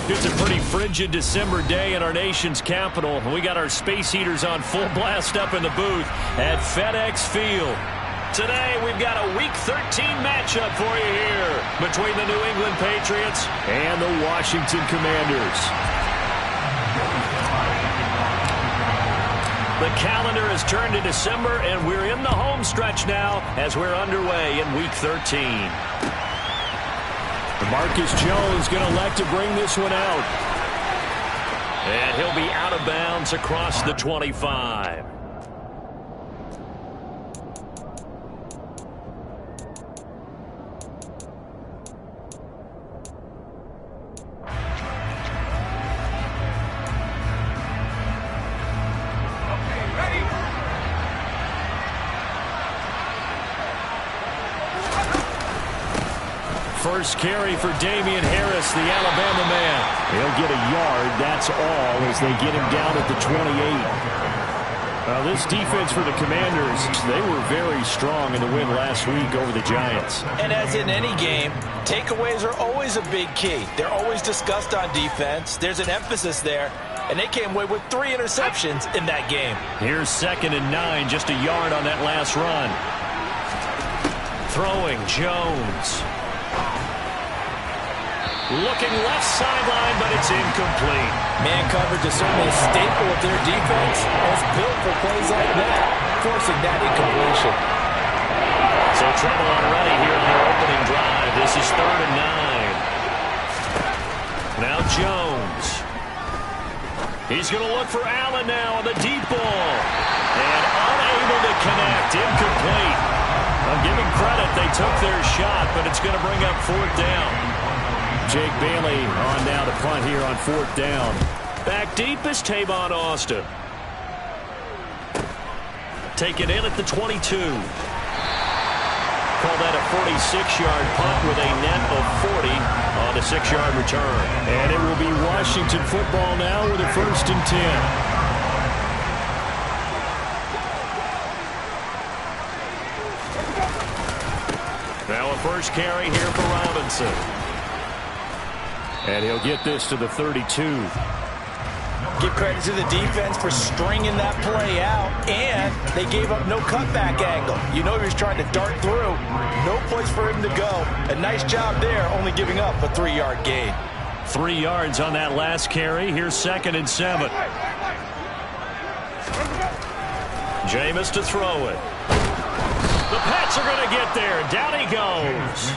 It's a pretty frigid December day in our nation's capital. We got our space heaters on full blast up in the booth at FedEx Field. Today, we've got a Week 13 matchup for you here between the New England Patriots and the Washington Commanders. The calendar has turned to December, and we're in the home stretch now as we're underway in Week 13. Marcus Jones going to elect to bring this one out. And he'll be out of bounds across the 25. First carry for Damian Harris, the Alabama man. He'll get a yard, that's all, as they get him down at the 28. This defense for the Commanders, they were very strong in the win last week over the Giants. And as in any game, takeaways are always a big key. They're always discussed on defense. There's an emphasis there, and they came away with 3 interceptions in that game. Here's 2nd and 9, just a yard on that last run. Throwing Jones. Looking left sideline, but it's incomplete. Man coverage is certainly a staple of their defense. It's built for plays like that, forcing that incompletion. So trouble already here on their opening drive. This is 3rd and 9. Now Jones. He's going to look for Allen now on the deep ball. And unable to connect. Incomplete. I'll give them credit. They took their shot, but it's going to bring up 4th down. Jake Bailey on now to punt here on 4th down. Back deep is Tavon Austin. Taken in at the 22. Call that a 46-yard punt with a net of 40 on a 6-yard return. And it will be Washington football now with a 1st and 10. Now a first carry here for Robinson. And he'll get this to the 32. Give credit to the defense for stringing that play out, and they gave up no cutback angle. You know he was trying to dart through. No place for him to go. A nice job there, only giving up a 3-yard gain. 3 yards on that last carry. Here's 2nd and 7. Jameis to throw it. The Pats are going to get there. Down he goes.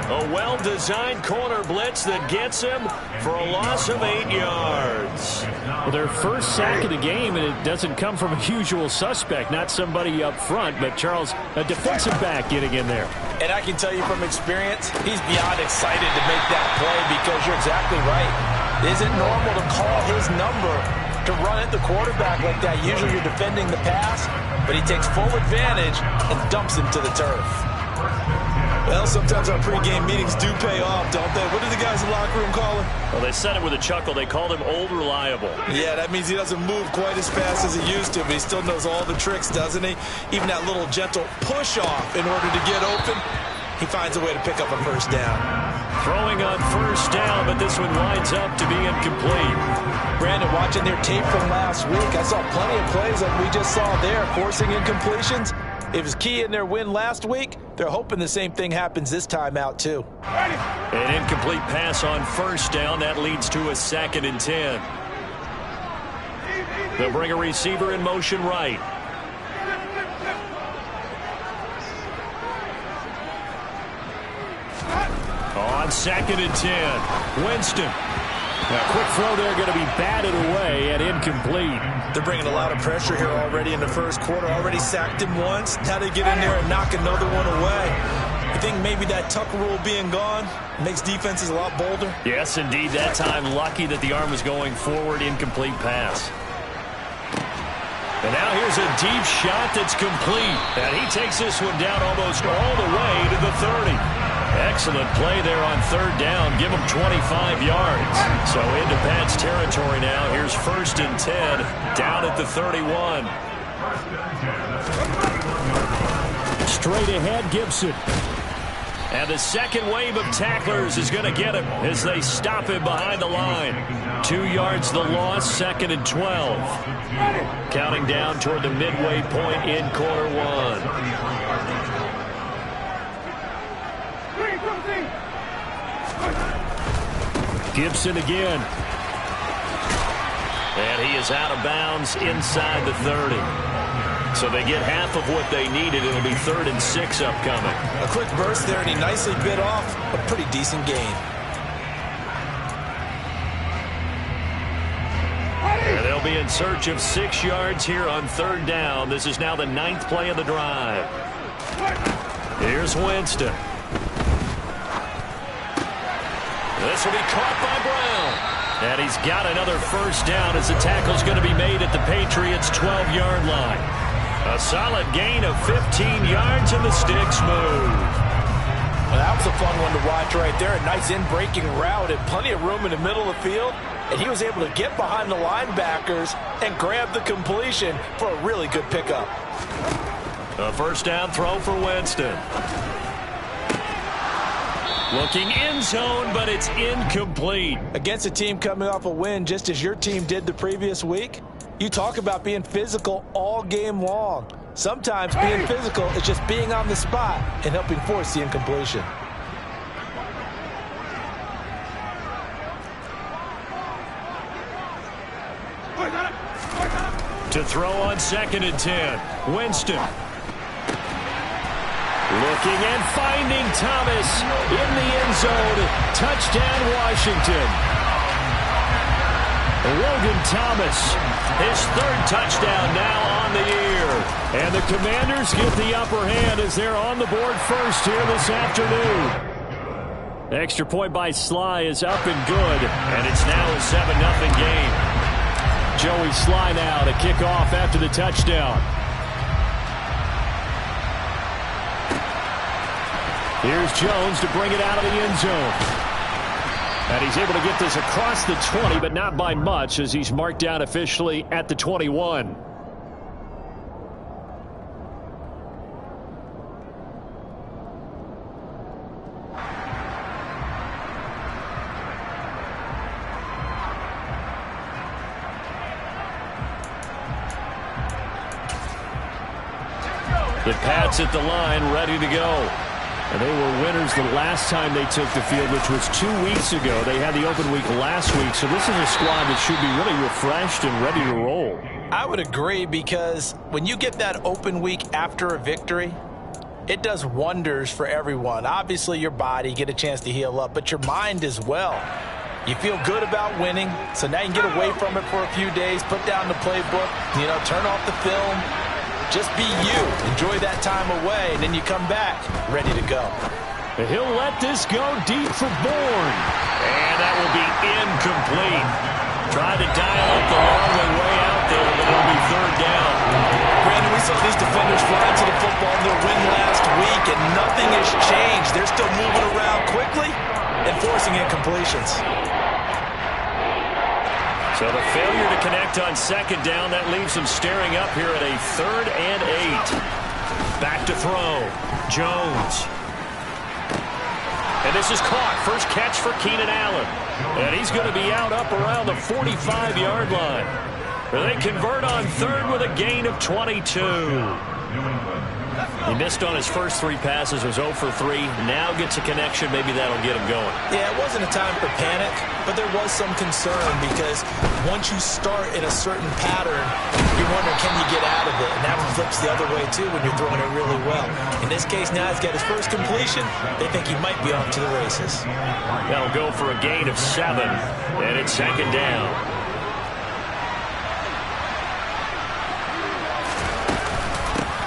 A well-designed corner blitz that gets him for a loss of 8 yards. Well, their first sack of the game, and it doesn't come from a usual suspect, not somebody up front, but Charles, a defensive back getting in there. And I can tell you from experience, he's beyond excited to make that play because you're exactly right. It isn't normal to call his number to run at the quarterback like that. Usually you're defending the pass, but he takes full advantage and dumps him to the turf. Well, sometimes our pregame meetings do pay off, don't they? What do the guys in the locker room call him? Well, they said it with a chuckle. They called him Old Reliable. Yeah, that means he doesn't move quite as fast as he used to, but he still knows all the tricks, doesn't he? Even that little gentle push-off in order to get open, he finds a way to pick up a 1st down. Throwing on 1st down, but this one winds up to be incomplete. Brandon, watching their tape from last week, I saw plenty of plays like we just saw there, forcing incompletions. It was key in their win last week. They're hoping the same thing happens this time out, too. An incomplete pass on 1st down. That leads to a 2nd and 10. They'll bring a receiver in motion right. On 2nd and 10. Winston. A quick throw there, going to be batted away and incomplete. They're bringing a lot of pressure here already in the first quarter. Already sacked him once. Now they get in there and knock another one away. You think maybe that Tucker rule being gone makes defenses a lot bolder? Yes, indeed. That time lucky that the arm was going forward. Incomplete pass. And now here's a deep shot that's complete. And he takes this one down almost all the way to the 30. Excellent play there on 3rd down. Give him 25 yards. So into Pats territory now. Here's 1st and 10 down at the 31. Straight ahead, Gibson. And the second wave of tacklers is going to get him as they stop him behind the line. 2 yards the loss, 2nd and 12. Counting down toward the midway point in quarter one. Gibson again. And he is out of bounds inside the 30. So they get half of what they needed. It'll be 3rd and 6 upcoming. A quick burst there, and he nicely bit off a pretty decent gain. And they'll be in search of 6 yards here on 3rd down. This is now the 9th play of the drive. Here's Winston. This will be caught by Brown. And he's got another first down as the tackle's going to be made at the Patriots' 12-yard line. A solid gain of 15 yards, and the sticks move. Well, that was a fun one to watch right there. A nice in-breaking route and plenty of room in the middle of the field. And he was able to get behind the linebackers and grab the completion for a really good pickup. A first down throw for Winston. Looking end zone, but it's incomplete. Against a team coming off a win just as your team did the previous week, you talk about being physical all game long. Sometimes being physical is just being on the spot and helping force the incompletion. To throw on 2nd and 10. Winston. Looking and finding Thomas in the end zone. Touchdown, Washington. Logan Thomas, his 3rd touchdown now on the year. And the Commanders get the upper hand as they're on the board first here this afternoon. Extra point by Sly is up and good, and it's now a 7-0 game. Joey Sly now to kick off after the touchdown. Here's Jones to bring it out of the end zone. And he's able to get this across the 20, but not by much as he's marked down officially at the 21. The Pats at the line, ready to go. And they were winners the last time they took the field, which was 2 weeks ago. They had the open week last week, so this is a squad that should be really refreshed and ready to roll. I would agree, because when you get that open week after a victory, it does wonders for everyone. Obviously, your body, get a chance to heal up, but your mind as well. You feel good about winning, so now you can get away from it for a few days, put down the playbook, turn off the film. Just be you. Enjoy that time away, and then you come back ready to go. He'll let this go deep for Bourne. And that will be incomplete. Tried to dial up the long way out there, but it'll be 3rd down. Brandon, we saw these defenders fly to the football in their win last week, and nothing has changed. They're still moving around quickly and forcing incompletions. So the failure to connect on 2nd down, that leaves them staring up here at a 3rd and 8. Back to throw. Jones. And this is caught. First catch for Keenan Allen. And he's going to be out up around the 45-yard line. They convert on 3rd with a gain of 22. He missed on his first 3 passes, was 0 for 3. Now gets a connection. Maybe that'll get him going. Yeah, it wasn't a time for panic, but there was some concern because once you start in a certain pattern, you're wondering, can you get out of it? And that one flips the other way, too, when you're throwing it really well. In this case, now he's got his first completion. They think he might be off to the races. That'll go for a gain of 7, and it's 2nd down.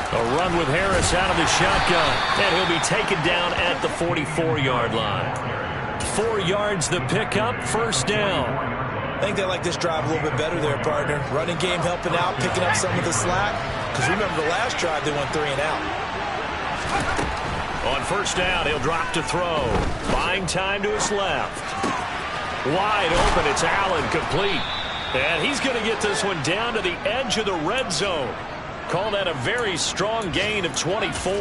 A run with Harris out of the shotgun, and he'll be taken down at the 44-yard line. 4 yards the pickup, 1st down. I think they like this drive a little bit better there, partner. Running game helping out, picking up some of the slack. Because remember the last drive, they went 3 and out. On 1st down, he'll drop to throw. Buying time to his left. Wide open, it's Allen, complete. And he's going to get this one down to the edge of the red zone. Call that a very strong gain of 24.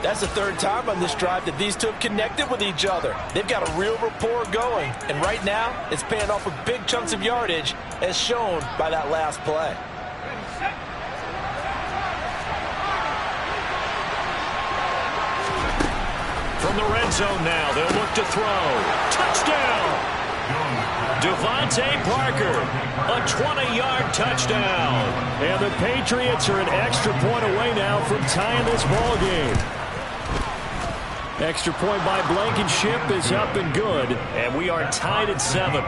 That's the third time on this drive that these two have connected with each other. They've got a real rapport going, and right now it's paying off with big chunks of yardage as shown by that last play. From the red zone now, they'll look to throw. Touchdown! Devontae Parker, a 20-yard touchdown. And the Patriots are an extra point away now from tying this ball game. Extra point by Blankenship is up and good, and we are tied at 7.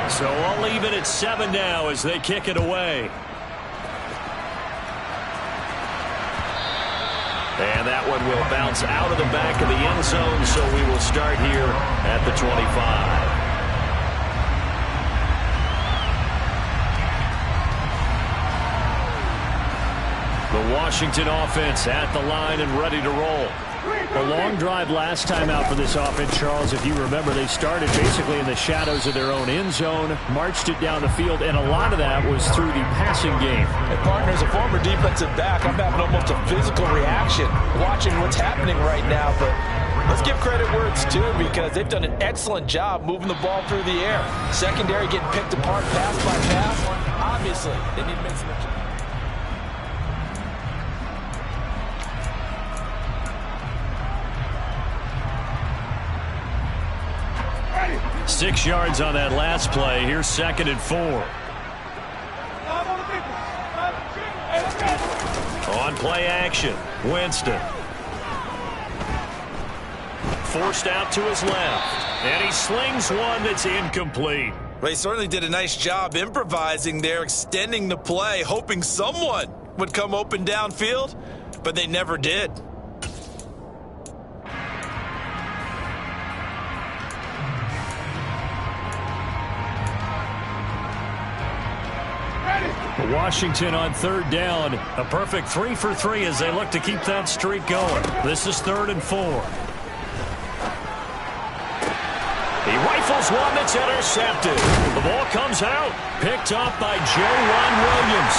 So I'll leave it at 7 now as they kick it away. And that one will bounce out of the back of the end zone, so we will start here at the 25. The Washington offense at the line and ready to roll. A long drive last time out for this offense, Charles. If you remember, they started basically in the shadows of their own end zone, marched it down the field, and a lot of that was through the passing game. And partner, as a former defensive back, I'm having almost a physical reaction watching what's happening right now. But let's give credit where it's due, because they've done an excellent job moving the ball through the air. Secondary getting picked apart pass by pass. Obviously, they need to make some adjustments. 6 yards on that last play. Here's 2nd and 4. On play action, Winston. Forced out to his left. And he slings one that's incomplete. Well, he certainly did a nice job improvising there, extending the play, hoping someone would come open downfield, but they never did. Washington on 3rd down. A perfect 3 for 3 as they look to keep that streak going. This is 3rd and 4. He rifles one that's intercepted. The ball comes out. Picked up by J.Ron Williams.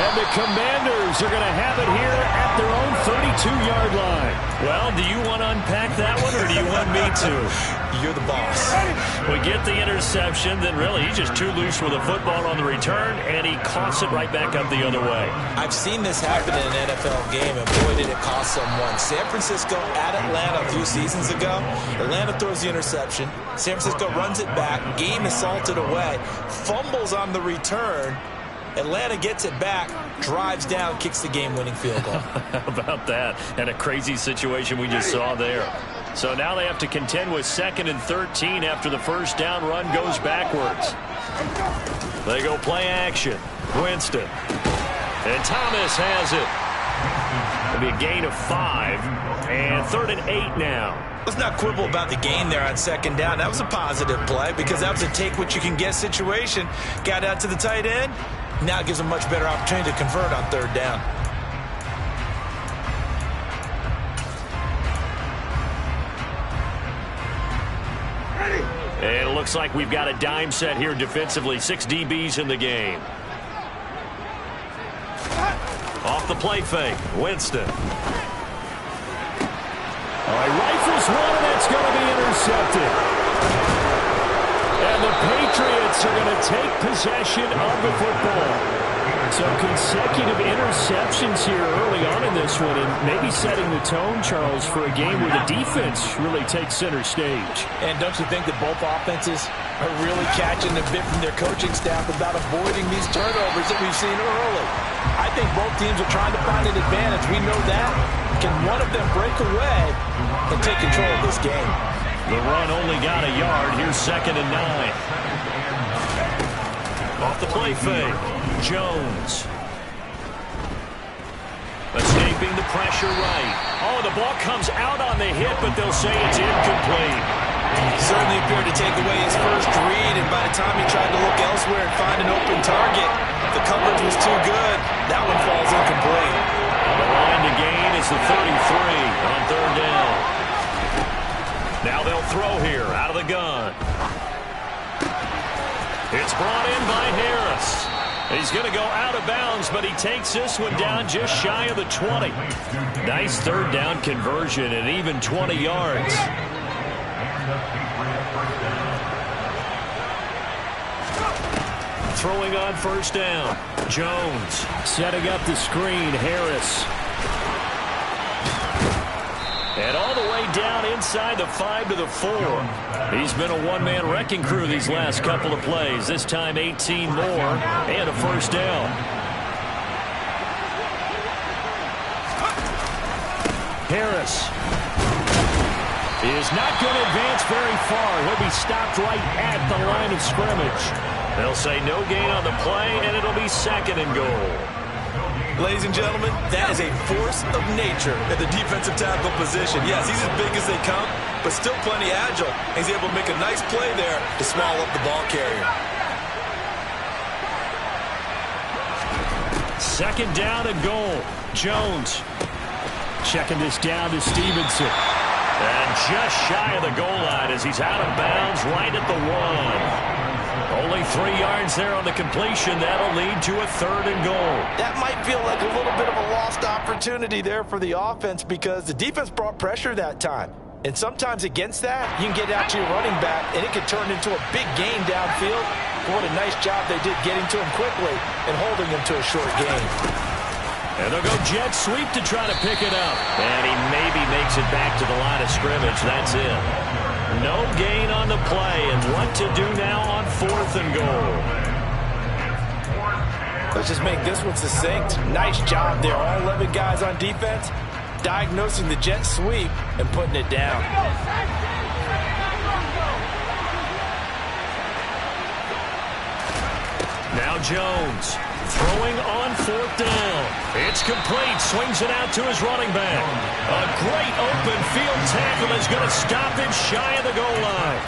And the Commanders are going to have it here at their own 32-yard line. Well, do you want to unpack that one, or do you want me to? You're the boss. We get the interception, then really he's just too loose with the football on the return, and he coughs it right back up the other way. I've seen this happen in an NFL game, and boy, did it cost someone. San Francisco at Atlanta a few seasons ago. Atlanta throws the interception. San Francisco runs it back. Game is salted away. Fumbles on the return. Atlanta gets it back, drives down, kicks the game-winning field goal. How about that? And a crazy situation we just saw there. So now they have to contend with 2nd and 13 after the first down run goes backwards. They go play action. Winston. And Thomas has it. It'll be a gain of 5. And 3rd and 8 now. Let's not quibble about the gain there on 2nd down. That was a positive play because that was a take-what-you-can-get situation. Got out to the tight end. Now it gives them a much better opportunity to convert on 3rd down. And it looks like we've got a dime set here defensively. 6 DBs in the game. Off the play fake, Winston. Rifles one, and that's going to be intercepted. And the Patriots are going to take possession of the football. So consecutive interceptions here early on in this one, and maybe setting the tone, Charles, for a game where the defense really takes center stage. And don't you think that both offenses are really catching a bit from their coaching staff about avoiding these turnovers that we've seen early? I think both teams are trying to find an advantage. We know that. Can one of them break away and take control of this game? The run only got a yard. Here's 2nd and 9. Off the play fake, Jones. Escaping the pressure right. Oh, the ball comes out on the hit, but they'll say it's incomplete. Certainly appeared to take away his first read, and by the time he tried to look elsewhere and find an open target, the coverage was too good. That one falls incomplete. The line to gain is the 33 on 3rd down. throw here out of the gun. It's brought in by Harris. He's going to go out of bounds, but he takes this one down just shy of the 20. Nice third down conversion and even 20 yards. Throwing on first down. Jones setting up the screen. Harris. And all the way down inside the 5 to the 4. He's been a one-man wrecking crew these last couple of plays. This time 18 more and a first down. Harris is not going to advance very far. He'll be stopped right at the line of scrimmage. They'll say no gain on the play, and it'll be 2nd and goal. Ladies and gentlemen, that is a force of nature at the defensive tackle position. Yes, he's as big as they come, but still plenty agile. He's able to make a nice play there to swallow up the ball carrier. 2nd down and goal. Jones checking this down to Stevenson. And just shy of the goal line as he's out of bounds right at the 1. Only 3 yards there on the completion. That'll lead to a 3rd and goal. That might feel like a little bit of a lost opportunity there for the offense because the defense brought pressure that time. And sometimes against that, you can get out to your running back, and it can turn into a big gain downfield. What a nice job they did getting to him quickly and holding him to a short gain. And they'll go jet sweep to try to pick it up. And he maybe makes it back to the line of scrimmage. That's it. No gain on the play, and what to do now on 4th and goal. Let's just make this one succinct. Nice job there. All 11 guys on defense diagnosing the jet sweep and putting it down. Now Jones throwing on 4th down. It's complete. Swings it out to his running back. A great open field tackle is going to stop him shy of the goal line.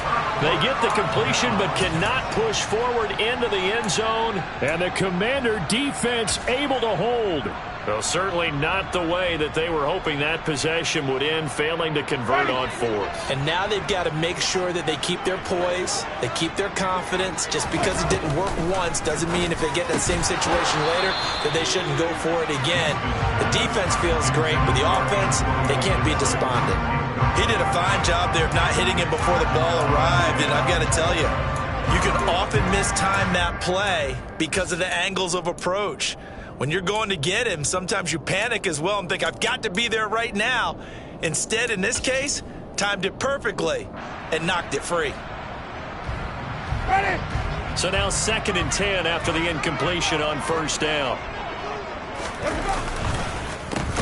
They get the completion but cannot push forward into the end zone. And the Commander defense able to hold. Well, certainly not the way that they were hoping that possession would end, failing to convert on 4th. And now they've got to make sure that they keep their poise, they keep their confidence. Just because it didn't work once doesn't mean if they get in that same situation later that they shouldn't go for it again. The defense feels great, but the offense, they can't be despondent. He did a fine job there of not hitting him before the ball arrived, and I've got to tell you, you can often mistime that play because of the angles of approach. When you're going to get him, sometimes you panic as well and think, I've got to be there right now. Instead, in this case, timed it perfectly and knocked it free. So now 2nd and 10 after the incompletion on 1st down.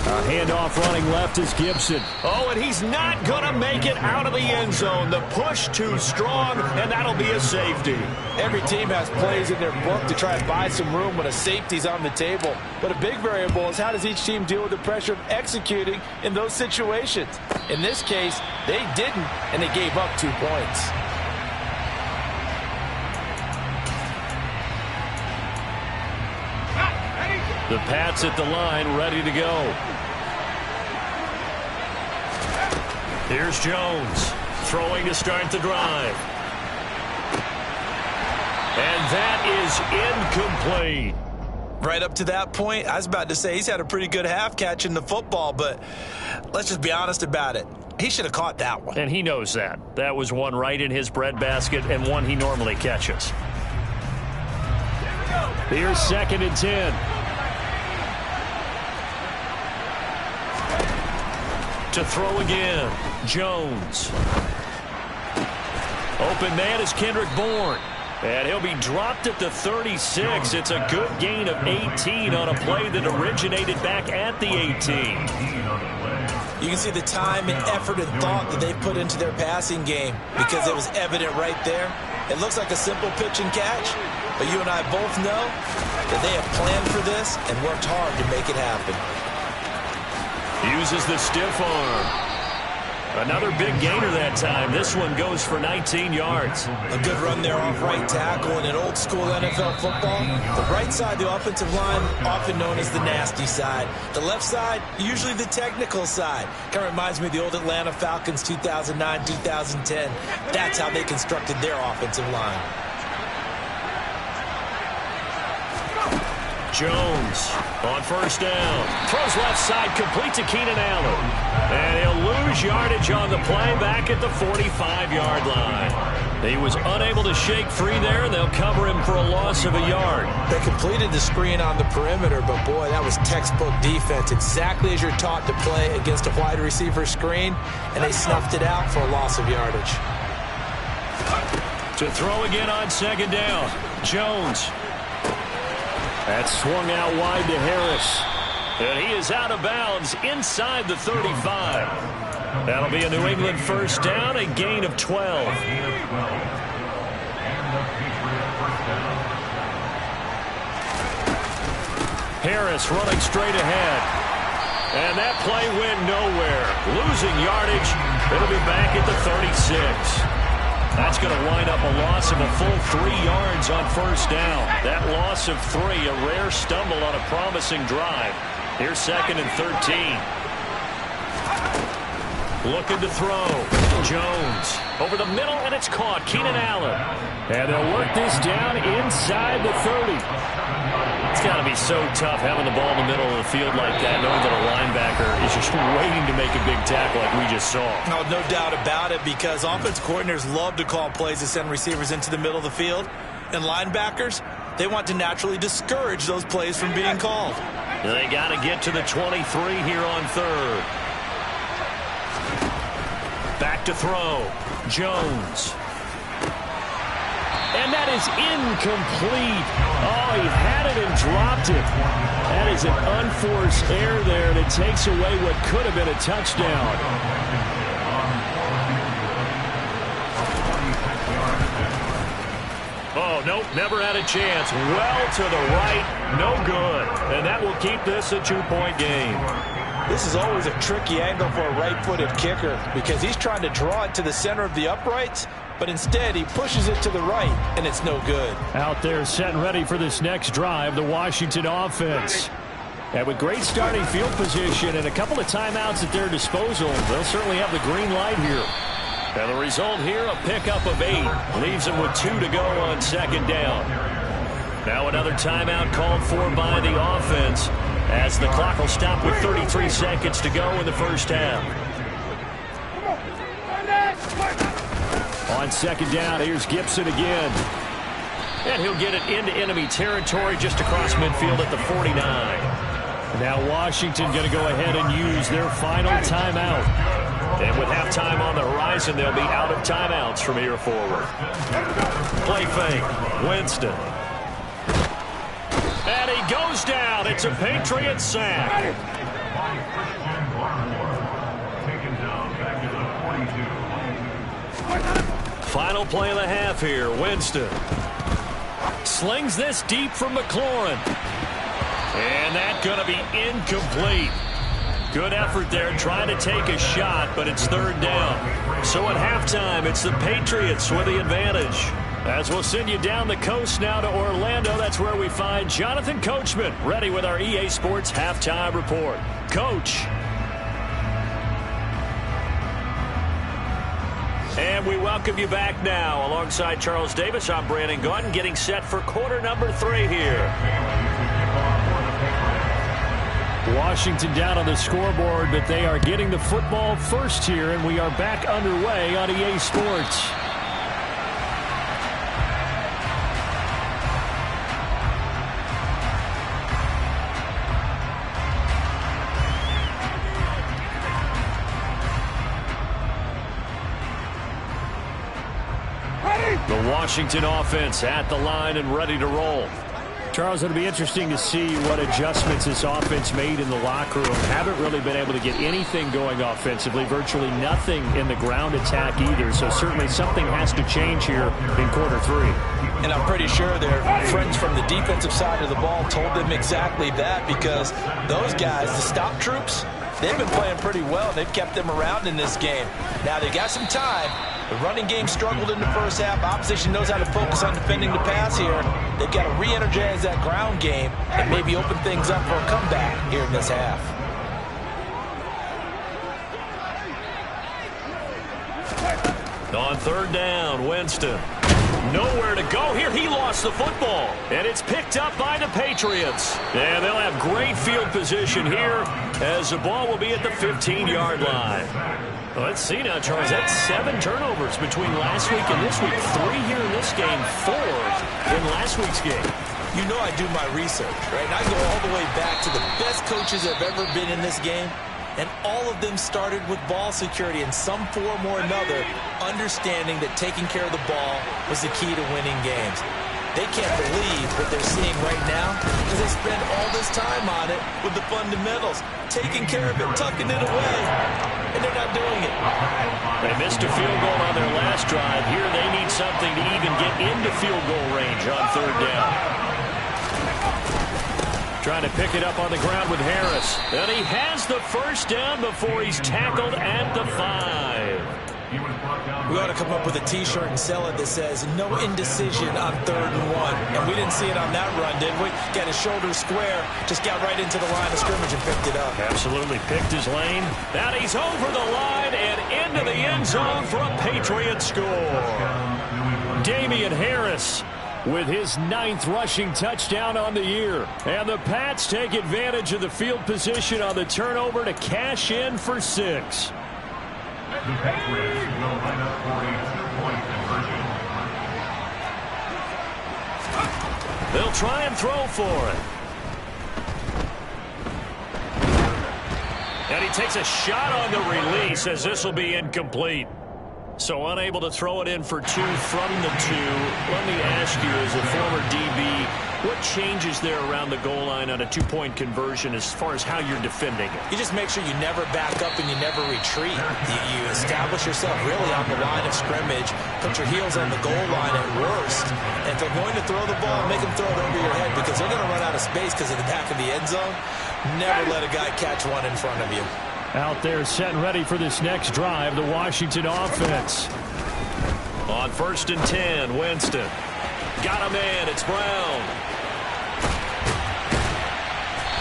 A handoff running left is Gibson. Oh, and he's not going to make it out of the end zone. The push too strong, and that'll be a safety. Every team has plays in their book to try and buy some room when a safety's on the table. But a big variable is how does each team deal with the pressure of executing in those situations. In this case, they didn't, and they gave up 2 points. The Pats at the line, ready to go. Here's Jones, throwing to start the drive. And that is incomplete. Right up to that point, I was about to say he's had a pretty good half catching the football, but let's just be honest about it. He should have caught that one. And he knows that. That was one right in his breadbasket and one he normally catches. Here's 2nd and 10. To throw again, Jones. Open man is Kendrick Bourne. And he'll be dropped at the 36. It's a good gain of 18 on a play that originated back at the 18. You can see the time and effort and thought that they put into their passing game because it was evident right there. It looks like a simple pitch and catch, but you and I both know that they have planned for this and worked hard to make it happen. Uses the stiff arm. Another big gainer that time. This one goes for 19 yards. A good run there off right tackle in an old-school NFL football. The right side, the offensive line, often known as the nasty side. The left side, usually the technical side. Kind of reminds me of the old Atlanta Falcons 2009, 2010. That's how they constructed their offensive line. Jones on first down. Throws left side, complete to Keenan Allen. And he'll lose yardage on the play back at the 45-yard line. He was unable to shake free there, and they'll cover him for a loss of a yard. They completed the screen on the perimeter, but boy, that was textbook defense. Exactly as you're taught to play against a wide receiver screen, and they snuffed it out for a loss of yardage. To throw again on second down. Jones. That's swung out wide to Harris. And he is out of bounds inside the 35. That'll be a New England first down, a gain of 12. Harris running straight ahead. And that play went nowhere. Losing yardage. It'll be back at the 36. That's going to wind up a loss of a full 3 yards on first down. That loss of 3, a rare stumble on a promising drive. Here's second and 13. Looking to throw. Jones over the middle, and it's caught. Keenan Allen. And they'll work this down inside the 30. It's got to be so tough having the ball in the middle of the field like that, knowing that a linebacker is just waiting to make a big tackle like we just saw. No doubt about it, because offense coordinators love to call plays to send receivers into the middle of the field. And linebackers, they want to naturally discourage those plays from being called. They got to get to the 23 here on third. Back to throw. Jones. And that is incomplete. Oh, he had it and dropped it. That is an unforced error there, and it takes away what could have been a touchdown. Oh, nope, never had a chance. Well to the right, no good. And that will keep this a 2-point game. This is always a tricky angle for a right-footed kicker because he's trying to draw it to the center of the uprights, but instead he pushes it to the right, and it's no good. Out there set and ready for this next drive, the Washington offense. And with great starting field position and a couple of timeouts at their disposal, they'll certainly have the green light here. And the result here, a pickup of 8. Leaves them with 2 to go on second down. Now another timeout called for by the offense, as the clock will stop with 33 seconds to go in the first half. On second down, here's Gibson again. And he'll get it into enemy territory just across midfield at the 49. Now Washington going to go ahead and use their final timeout. And with halftime on the horizon, they'll be out of timeouts from here forward. Play fake. Winston. And he goes down. It's a Patriot sack. Final play of the half here. Winston slings this deep from McLaurin. And that's going to be incomplete. Good effort there trying to take a shot, but it's third down. So at halftime, it's the Patriots with the advantage. As we'll send you down the coast now to Orlando, that's where we find Jonathan Coachman, ready with our EA Sports Halftime Report. Coach. And we welcome you back now. Alongside Charles Davis, I'm Brandon Gaudin, getting set for quarter number 3 here. Washington down on the scoreboard, but they are getting the football first here, and we are back underway on EA Sports. The Washington offense at the line and ready to roll. Charles, it'll be interesting to see what adjustments this offense made in the locker room. Haven't really been able to get anything going offensively, virtually nothing in the ground attack either. So certainly something has to change here in quarter 3. And I'm pretty sure their friends from the defensive side of the ball told them exactly that, because those guys, the stop troops, they've been playing pretty well. They've kept them around in this game. Now, they got some time. The running game struggled in the first half. Opposition knows how to focus on defending the pass here. They've got to re-energize that ground game and maybe open things up for a comeback here in this half. On third down, Winston. Nowhere to go here. He lost the football. And it's picked up by the Patriots. And they'll have great field position here as the ball will be at the 15-yard line. Well, let's see now, Charles. That's 7 turnovers between last week and this week. 3 here in this game, 4 in last week's game. You know I do my research, right? And I go all the way back to the best coaches that have ever been in this game. And all of them started with ball security in some form or another, understanding that taking care of the ball was the key to winning games. They can't believe what they're seeing right now because they spend all this time on it with the fundamentals, taking care of it, tucking it away, and they're not doing it. They missed a field goal on their last drive. Here they need something to even get into field goal range on third down. Trying to pick it up on the ground with Harris. And he has the first down before he's tackled at the 5. We ought to come up with a T-shirt and sell it that says, no indecision on 3rd and 1. And we didn't see it on that run, did we? Got his shoulder square, just got right into the line of scrimmage and picked it up. Absolutely picked his lane. Now he's over the line and into the end zone for a Patriot score. Damian Harris with his 9th rushing touchdown on the year. And the Pats take advantage of the field position on the turnover to cash in for 6. The Patriots will line up for a 2-point conversion. They'll try and throw for it. And he takes a shot on the release as this will be incomplete. So unable to throw it in for 2 from the 2. Let me ask you, as a former DB, what changes there around the goal line on a 2-point conversion as far as how you're defending it? You just make sure you never back up and you never retreat. You establish yourself really on the line of scrimmage, put your heels on the goal line at worst. And if they're going to throw the ball, make them throw it over your head because they're going to run out of space because of the back of the end zone. Never let a guy catch one in front of you. Out there set and ready for this next drive, the Washington offense. On 1st and 10, Winston. Got a man, it's Brown.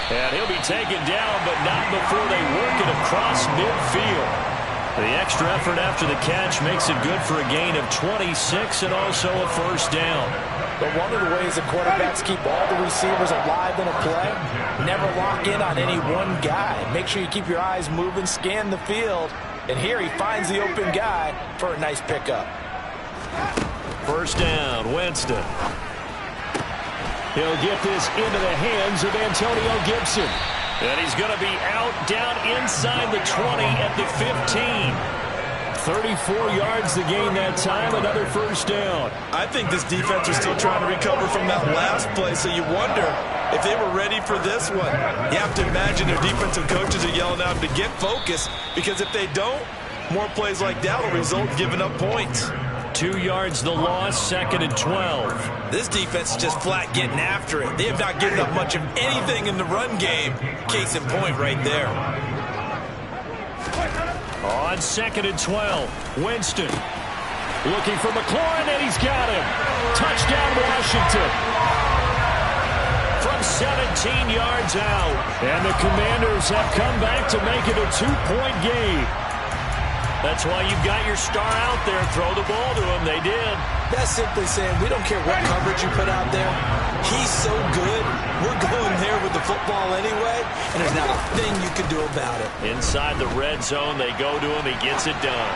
And he'll be taken down, but not before they work it across midfield. The extra effort after the catch makes it good for a gain of 26 and also a first down. But one of the ways that quarterbacks keep all the receivers alive in a play, never lock in on any one guy. Make sure you keep your eyes moving, scan the field. And here he finds the open guy for a nice pickup. First down, Winston. He'll get this into the hands of Antonio Gibson. And he's going to be out down inside the 20 at the 15. 34 yards to gain that time, another first down. I think this defense is still trying to recover from that last play, so you wonder if they were ready for this one. You have to imagine their defensive coaches are yelling at them to get focused, because if they don't, more plays like that will result in giving up points. 2 yards the loss, 2nd and 12. This defense is just flat getting after it. They have not given up much of anything in the run game. Case in point right there. On 2nd and 12, Winston looking for McLaurin, and he's got him. Touchdown, Washington. From 17 yards out. And the Commanders have come back to make it a 2-point game. That's why you've got your star out there. Throw the ball to him. They did. That's simply saying we don't care what coverage you put out there. He's so good. We're going there with the football anyway, and there's not a thing you can do about it. Inside the red zone, they go to him. He gets it done.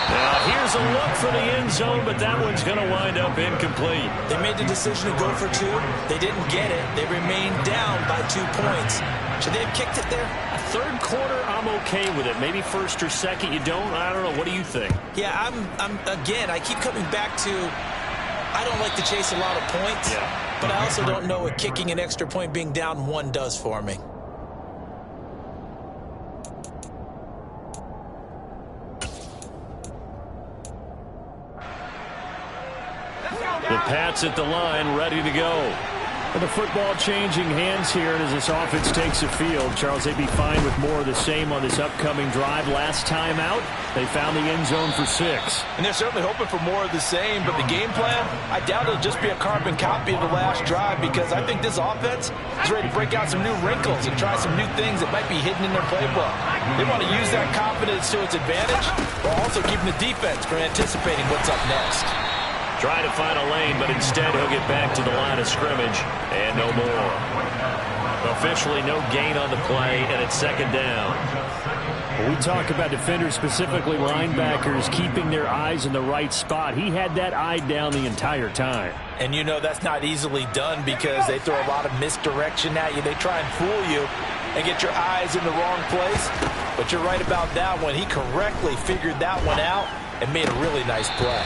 Now, here's a look for the end zone, but that one's going to wind up incomplete. They made the decision to go for 2. They didn't get it. They remained down by 2 points. Should they have kicked it there? Third quarter, I'm okay with it. Maybe first or second, you don't. I don't know. What do you think? Yeah, again, I keep coming back to I don't like to chase a lot of points, but I also don't know what kicking an extra point being down 1 does for me. The Pats at the line, ready to go. Well, the football changing hands here as this offense takes the field. Charles, they'd be fine with more of the same on this upcoming drive. Last time out, they found the end zone for 6. And they're certainly hoping for more of the same, but the game plan, I doubt it'll just be a carbon copy of the last drive, because I think this offense is ready to break out some new wrinkles and try some new things that might be hidden in their playbook. They want to use that confidence to its advantage while also keeping the defense from anticipating what's up next. Try to find a lane, but instead he'll get back to the line of scrimmage, and no more. Officially no gain on the play, and it's second down. We talk about defenders, specifically linebackers, keeping their eyes in the right spot. He had that eye down the entire time. And you know that's not easily done because they throw a lot of misdirection at you. They try and fool you and get your eyes in the wrong place. But you're right about that one. He correctly figured that one out and made a really nice play.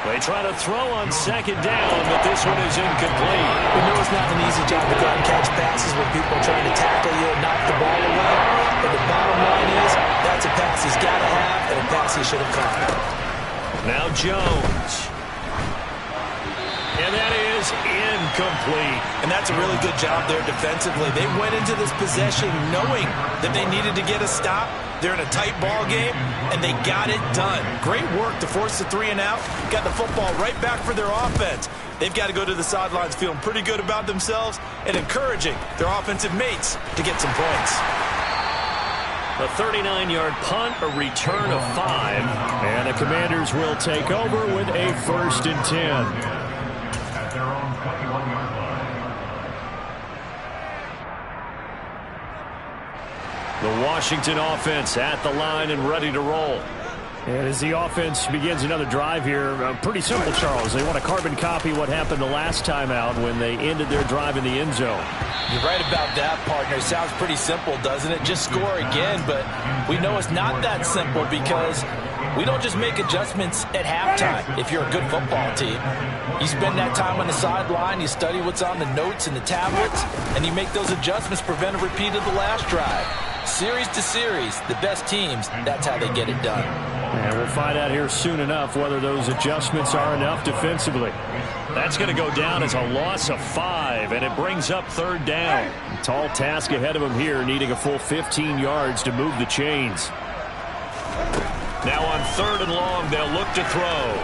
They try to throw on second down, but this one is incomplete. We know it's not an easy job to go out and catch passes when people are trying to tackle you and knock the ball away. But the bottom line is that's a pass he's got to have and a pass he should have caught. Now Jones. And that is incomplete. And that's a really good job there defensively. They went into this possession knowing that they needed to get a stop. They're in a tight ball game, and they got it done. Great work to force the 3 and out. Got the football right back for their offense. They've got to go to the sidelines feeling pretty good about themselves and encouraging their offensive mates to get some points. A 39-yard punt, a return of 5, and the Commanders will take over with a 1st and 10. At their own 21-yard line. The Washington offense at the line and ready to roll. And as the offense begins another drive here, pretty simple, Charles. They want to carbon copy what happened the last time out when they ended their drive in the end zone. You're right about that, partner. Sounds pretty simple, doesn't it? Just score again, but we know it's not that simple because we don't just make adjustments at halftime if you're a good football team. You spend that time on the sideline, you study what's on the notes and the tablets, and you make those adjustments, prevent a repeat of the last drive. Series to series, the best teams, that's how they get it done. And we'll find out here soon enough whether those adjustments are enough defensively. That's going to go down as a loss of 5, and it brings up 3rd down. A tall task ahead of him here, needing a full 15 yards to move the chains. Now on 3rd and long, they'll look to throw.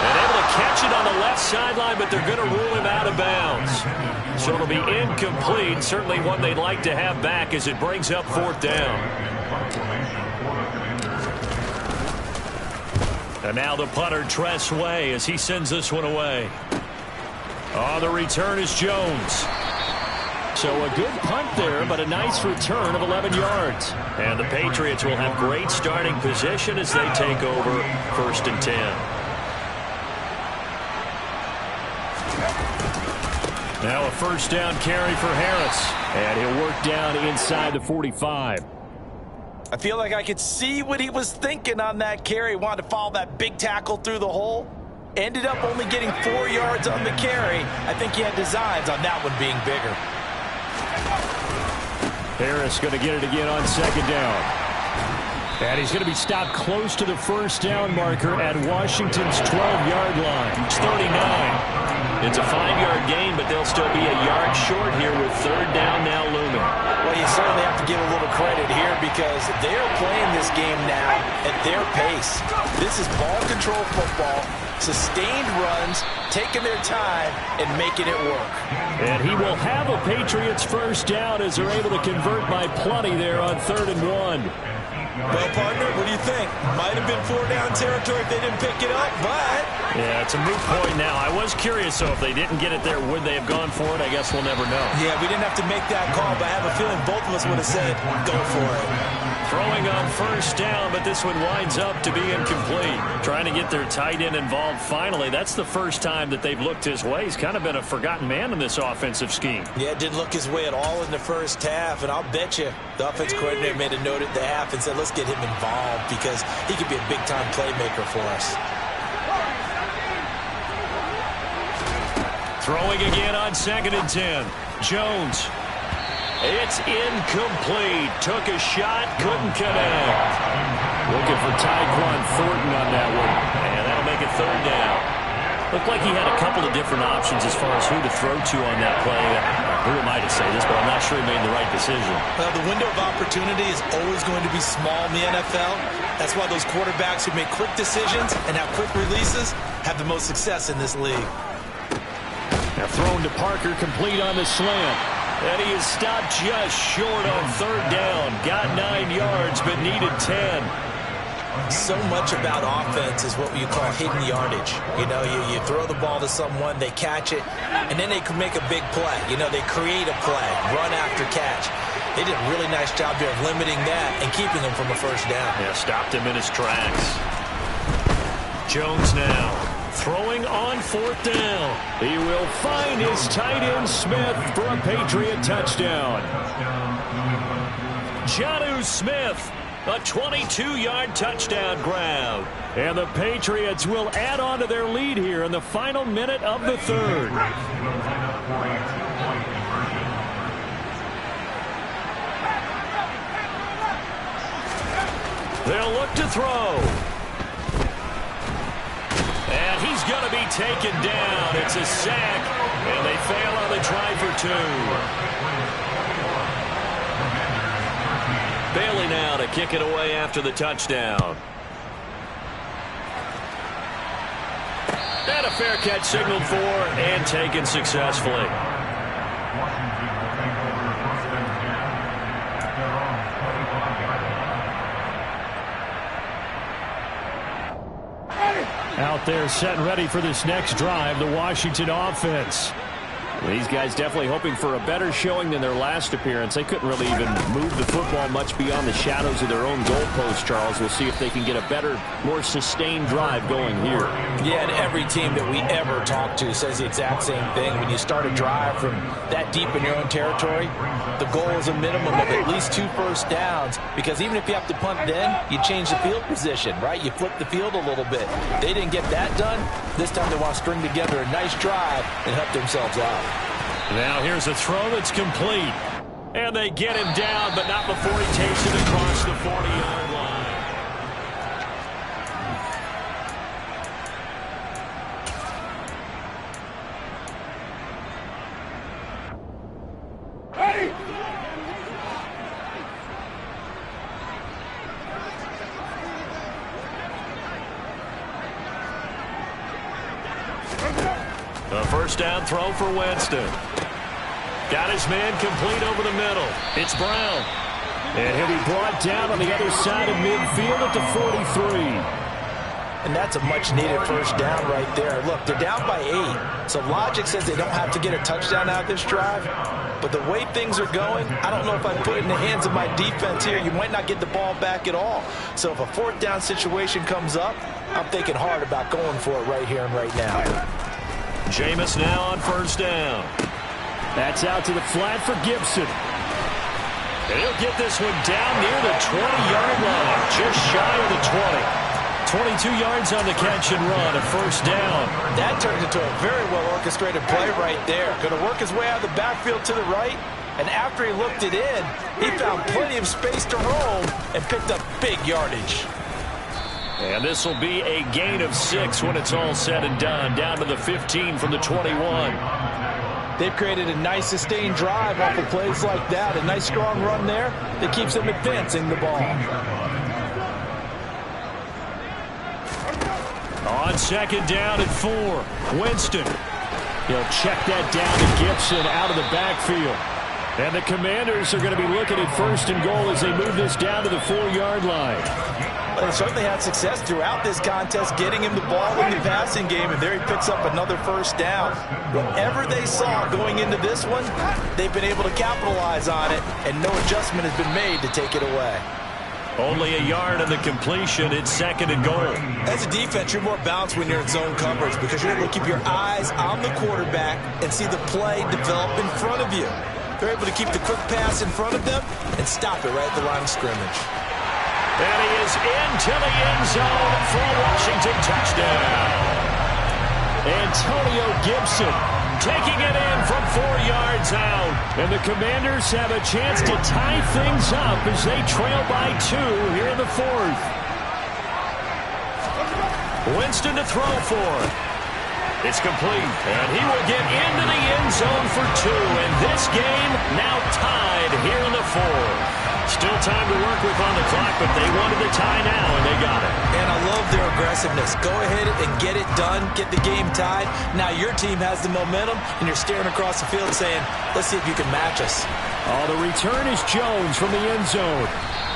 And able to catch it on the left sideline, but they're going to rule him out of bounds. So it'll be incomplete, certainly one they'd like to have back as it brings up 4th down. And now the punter, Tress Way, as he sends this one away. Oh, the return is Jones. So a good punt there, but a nice return of 11 yards. And the Patriots will have great starting position as they take over 1st and 10. Now a 1st down carry for Harris. And he'll work down inside the 45. I feel like I could see what he was thinking on that carry. Wanted to follow that big tackle through the hole. Ended up only getting 4 yards on the carry. I think he had designs on that one being bigger. Harris going to get it again on 2nd down. And he's going to be stopped close to the 1st down marker at Washington's 12-yard line. It's 39. It's a 5-yard gain, but they'll still be a yard short here with 3rd down now looming. Well, you certainly have to give a little credit here because they're playing this game now at their pace. This is ball control football, sustained runs, taking their time, and making it work. And he will have a Patriots 1st down as they're able to convert by plenty there on 3rd and 1. Well, partner, what do you think? Might have been 4-down territory if they didn't pick it up, but... Yeah, it's a moot point now. I was curious, so if they didn't get it there, would they have gone for it? I guess we'll never know. Yeah, we didn't have to make that call, but I have a feeling both of us would have said, go for it. Throwing on 1st down, but this one winds up to be incomplete. Trying to get their tight end involved finally. That's the first time that they've looked his way. He's kind of been a forgotten man in this offensive scheme. Yeah, didn't look his way at all in the first half, and I'll bet you the offense coordinator made a note at the half and said, let's get him involved because he could be a big-time playmaker for us. Throwing again on 2nd and 10. Jones. It's incomplete. Took a shot, couldn't connect. Looking for Tyquan Thornton on that one. And that'll make it 3rd down. Looked like he had a couple of different options as far as who to throw to on that play. Who am I to say this, but I'm not sure he made the right decision. Well, the window of opportunity is always going to be small in the NFL. That's why those quarterbacks who make quick decisions and have quick releases have the most success in this league. Now thrown to Parker, complete on the slant. And he is stopped just short on third down. Got 9 yards, but needed 10. So much about offense is what you call hidden yardage. You know, you throw the ball to someone, they catch it, and then they can make a big play. You know, they create a play, run after catch. They did a really nice job there of limiting that and keeping him from a first down. Yeah, stopped him in his tracks. Jones now throwing on fourth down. He will find his tight end Smith for a Patriot touchdown. Jonnu Smith. A 22-yard touchdown grab. And the Patriots will add on to their lead here in the final minute of the third. They'll look to throw. And he's going to be taken down. It's a sack. And they fail on the try for 2. Bailey now to kick it away after the touchdown. And a fair catch signaled for and taken successfully. Out there set and ready for this next drive, the Washington offense. These guys definitely hoping for a better showing than their last appearance. They couldn't really even move the football much beyond the shadows of their own goalpost, Charles. We'll see if they can get a better, more sustained drive going here. Yeah, and every team that we ever talk to says the exact same thing. When you start a drive from that deep in your own territory, the goal is a minimum of at least 2 first downs, because even if you have to punt then, you change the field position, right? You flip the field a little bit. They didn't get that done. This time they want to string together a nice drive and help themselves out. Now here's a throw that's complete. And they get him down, but not before he takes it across the 40-yard line. Ready? A first down throw for Winston. Got his man complete over the middle. It's Brown. And he'll be brought down on the other side of midfield at the 43. And that's a much-needed first down right there. Look, they're down by 8. So logic says they don't have to get a touchdown out of this drive. But the way things are going, I don't know if I put it in the hands of my defense here. You might not get the ball back at all. So if a fourth down situation comes up, I'm thinking hard about going for it right here and right now. Jameis now on first down. That's out to the flat for Gibson. And he'll get this one down near the 20-yard line, just shy of the 20. 22 yards on the catch and run, a first down. That turned into a very well-orchestrated play right there. Going to work his way out of the backfield to the right, and after he looked it in, he found plenty of space to roam and picked up big yardage. And this will be a gain of 6 when it's all said and done, down to the 15 from the 21. They've created a nice sustained drive off of plays like that. A nice strong run there that keeps them advancing the ball. On second down at 4, Winston. He'll check that down to Gibson out of the backfield. And the Commanders are going to be looking at first and goal as they move this down to the 4-yard line. They certainly had success throughout this contest getting him the ball in the passing game, and there he picks up another first down. Whatever they saw going into this one, they've been able to capitalize on it, and no adjustment has been made to take it away. Only a yard on the completion. It's second and goal. As a defense, you're more balanced when you're in zone coverage because you're able to keep your eyes on the quarterback and see the play develop in front of you. They're able to keep the quick pass in front of them and stop it right at the line of scrimmage. And he is into the end zone for a Washington touchdown. Antonio Gibson taking it in from 4 yards out. And the Commanders have a chance to tie things up as they trail by 2 here in the 4th. Winston to throw for. It's complete, and he will get into the end zone for 2. And this game now tied here in the 4th. Still time to work with on the clock, but they wanted the tie now, and they got it. And I love their aggressiveness. Go ahead and get it done, get the game tied. Now your team has the momentum, and you're staring across the field saying, let's see if you can match us. Oh, the return is Jones from the end zone.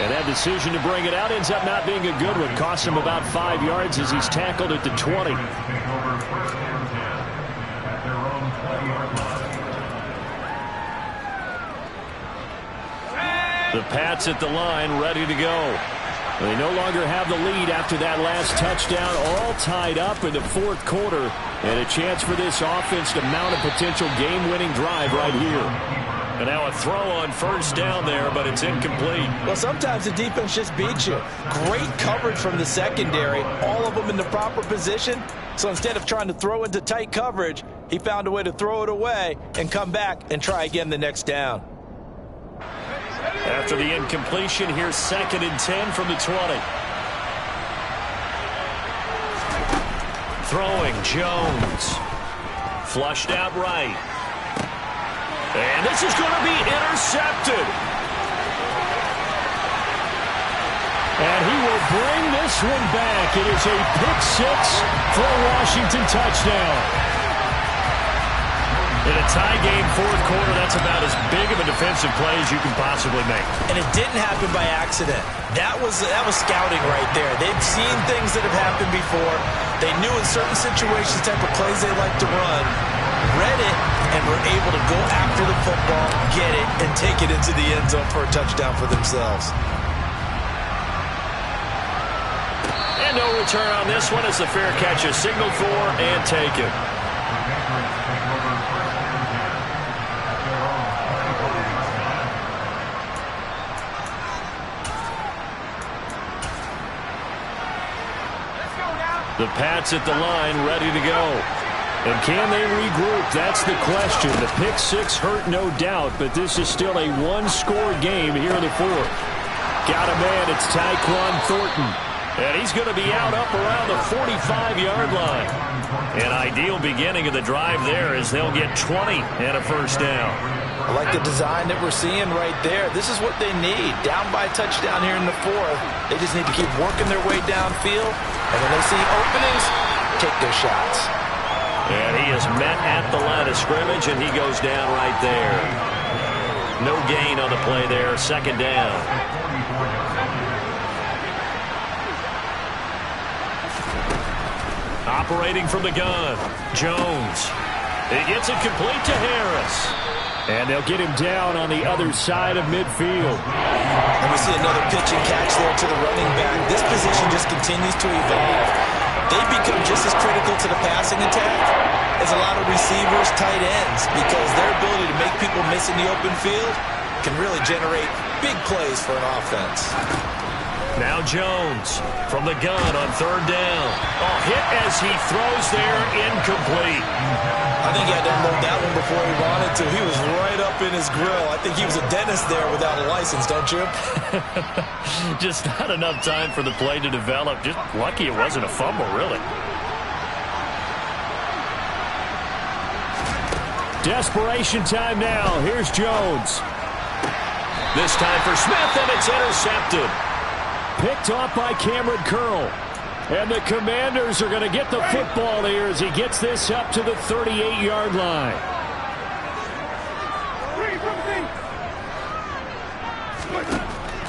And that decision to bring it out ends up not being a good one. Cost him about 5 yards as he's tackled at the 20. The Pats at the line, ready to go. They no longer have the lead after that last touchdown, all tied up in the 4th quarter. And a chance for this offense to mount a potential game-winning drive right here. And now a throw on 1st down there, but it's incomplete. Well, sometimes the defense just beats you. Great coverage from the secondary, all of them in the proper position. So instead of trying to throw into tight coverage, he found a way to throw it away and come back and try again the next down. After the incompletion, here's 2nd and 10 from the 20. Throwing, Jones. Flushed out right. And this is going to be intercepted. And he will bring this one back. It is a pick-6 for a Washington touchdown. In a tie game, 4th quarter, that's about as big of a defensive play as you can possibly make. And it didn't happen by accident. That was scouting right there. They've seen things that have happened before. They knew in certain situations the type of plays they like to run, read it, and were able to go after the football, get it, and take it into the end zone for a touchdown for themselves. And no return on this one as the fair catch is signaled for and taken. The Pats at the line, ready to go. And can they regroup? That's the question. The pick-6 hurt, no doubt, but this is still a one-score game here in the 4th. Got a man, it's Tyquan Thornton. And he's going to be out up around the 45-yard line. An ideal beginning of the drive there as they'll get 20 and a 1st down. I like the design that we're seeing right there. This is what they need. Down by a touchdown here in the 4th. They just need to keep working their way downfield. And when they see openings, take their shots. And he is met at the line of scrimmage, and he goes down right there. No gain on the play there. 2nd down. Operating from the gun, Jones. He gets it complete to Harris. And they'll get him down on the other side of midfield. And we see another pitch and catch there to the running back. This position just continues to evolve. They become just as critical to the passing attack as a lot of receivers, tight ends, because their ability to make people miss in the open field can really generate big plays for an offense. Now Jones from the gun on 3rd down. Oh, hit as he throws there, incomplete. I think he had to unload that one before he wanted to. He was right up in his grill. I think he was a dentist there without a license, don't you? Just not enough time for the play to develop. Just lucky it wasn't a fumble, really. Desperation time now. Here's Jones. This time for Smith, and it's intercepted. Picked off by Cameron Curl. And the Commanders are going to get the football here as he gets this up to the 38-yard line.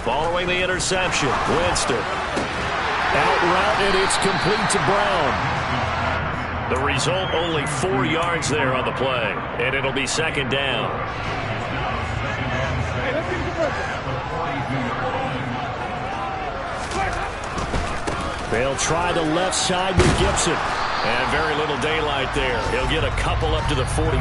Following the interception, Winston. Out route, and it's complete to Brown. The result, only 4 yards there on the play. And it'll be 2nd down. They'll try the left side with Gibson. And very little daylight there. He'll get a couple up to the 44.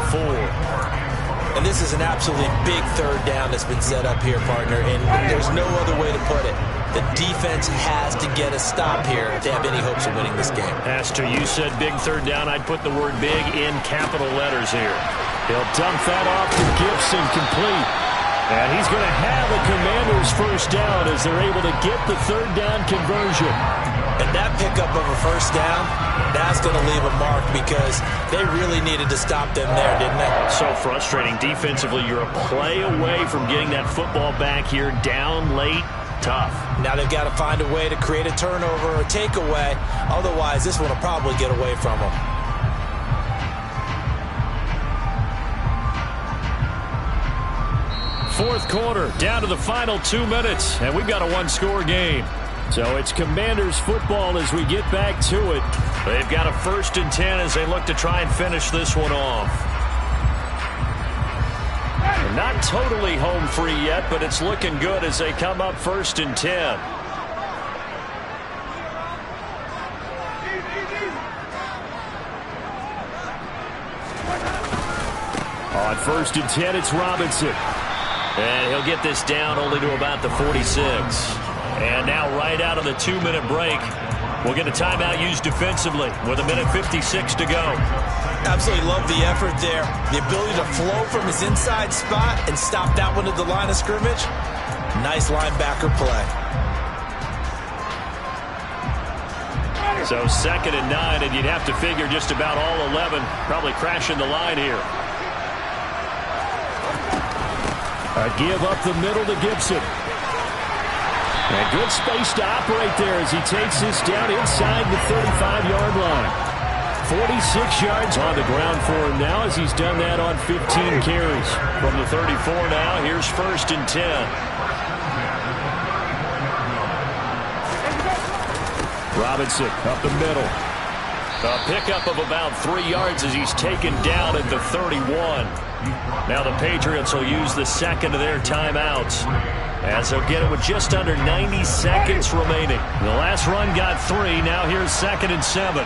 And this is an absolutely big 3rd down that's been set up here, partner. And there's no other way to put it. The defense has to get a stop here if they have any hopes of winning this game. As to you said big 3rd down, I'd put the word big in capital letters here. He'll dump that off to Gibson, complete. And he's going to have a Commanders 1st down as they're able to get the 3rd down conversion. And that pickup of a first down, that's going to leave a mark because they really needed to stop them there, didn't they? So frustrating. Defensively, you're a play away from getting that football back here. Down late, tough. Now they've got to find a way to create a turnover or a takeaway. Otherwise, this one will probably get away from them. Fourth quarter, down to the final 2 minutes, and we've got a one-score game. So it's Commanders football as we get back to it. They've got a 1st and 10 as they look to try and finish this one off. And not totally home free yet, but it's looking good as they come up 1st and 10. On 1st and 10, it's Robinson. And he'll get this down only to about the 46. And now right out of the 2-minute break, we'll get a timeout used defensively with 1:56 to go. Absolutely love the effort there. The ability to flow from his inside spot and stop that one at the line of scrimmage. Nice linebacker play. So 2nd and 9, and you'd have to figure just about all 11 probably crashing the line here. A give up the middle to Gibson. And good space to operate there as he takes this down inside the 35-yard line. 46 yards on the ground for him now as he's done that on 15 carries. From the 34 now, here's 1st and 10. Robinson up the middle. A pickup of about 3 yards as he's taken down at the 31. Now the Patriots will use the second of their timeouts as they'll get it with just under 90 seconds remaining. The last run got 3. Now here's 2nd and 7.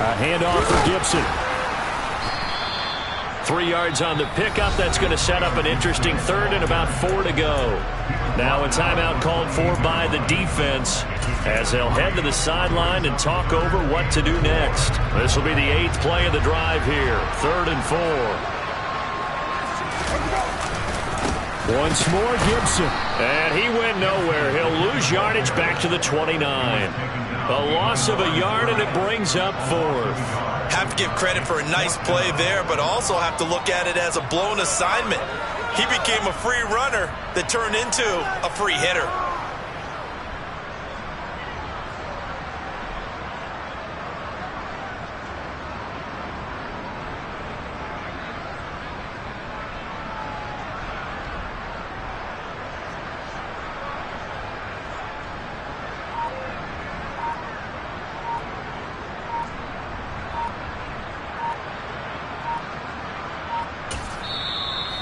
A handoff for Gibson. 3 yards on the pickup. That's going to set up an interesting 3rd and about 4 to go. Now a timeout called for by the defense as they'll head to the sideline and talk over what to do next. This will be the 8th play of the drive here. 3rd and 4. Once more, Gibson. And he went nowhere. He'll lose yardage back to the 29. A loss of a yard, and it brings up 4th. Have to give credit for a nice play there, but also have to look at it as a blown assignment. He became a free runner that turned into a free hitter.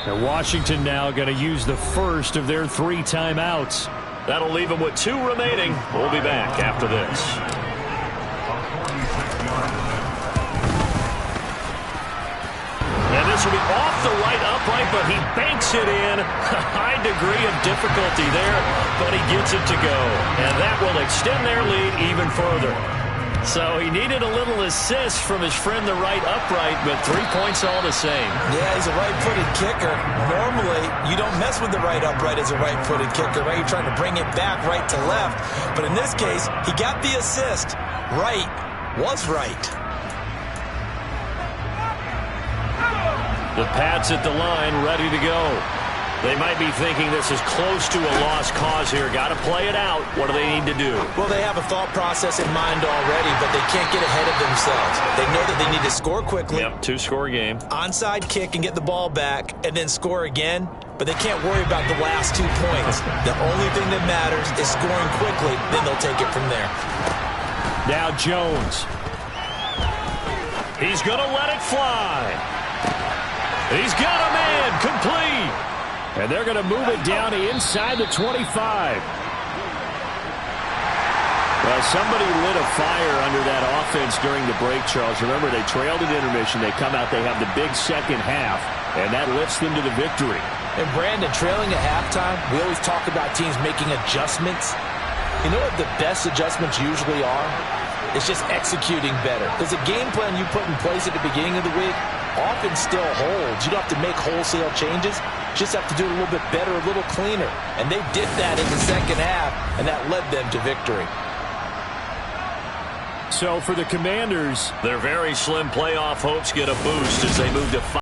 And Washington now going to use the first of their 3 timeouts. That'll leave them with 2 remaining. We'll be back after this. And this will be off the right upright, but he banks it in. A high degree of difficulty there, but he gets it to go. And that will extend their lead even further. So he needed a little assist from his friend the right upright, but 3 points all the same. Yeah, he's a right-footed kicker. Normally, you don't mess with the right upright as a right-footed kicker, right? You're trying to bring it back right to left. But in this case, he got the assist. Right was right. The Pats at the line, ready to go. They might be thinking this is close to a lost cause here. Got to play it out. What do they need to do? Well, they have a thought process in mind already, but they can't get ahead of themselves. They know that they need to score quickly. Yep, 2-score game. Onside kick and get the ball back, and then score again. But they can't worry about the last 2 points. The only thing that matters is scoring quickly. Then they'll take it from there. Now Jones. He's going to let it fly. He's got a man complete. And they're going to move it down inside the 25. Well, somebody lit a fire under that offense during the break, Charles. Remember, they trailed at intermission. They come out, they have the big second half, and that lifts them to the victory. And Brandon, trailing at halftime, we always talk about teams making adjustments. You know what the best adjustments usually are? It's just executing better. Because the game plan you put in place at the beginning of the week, offense still holds. You don't have to make wholesale changes. You just have to do it a little bit better, a little cleaner. And they did that in the second half, and that led them to victory. So for the Commanders, their very slim playoff hopes get a boost as they move to 5.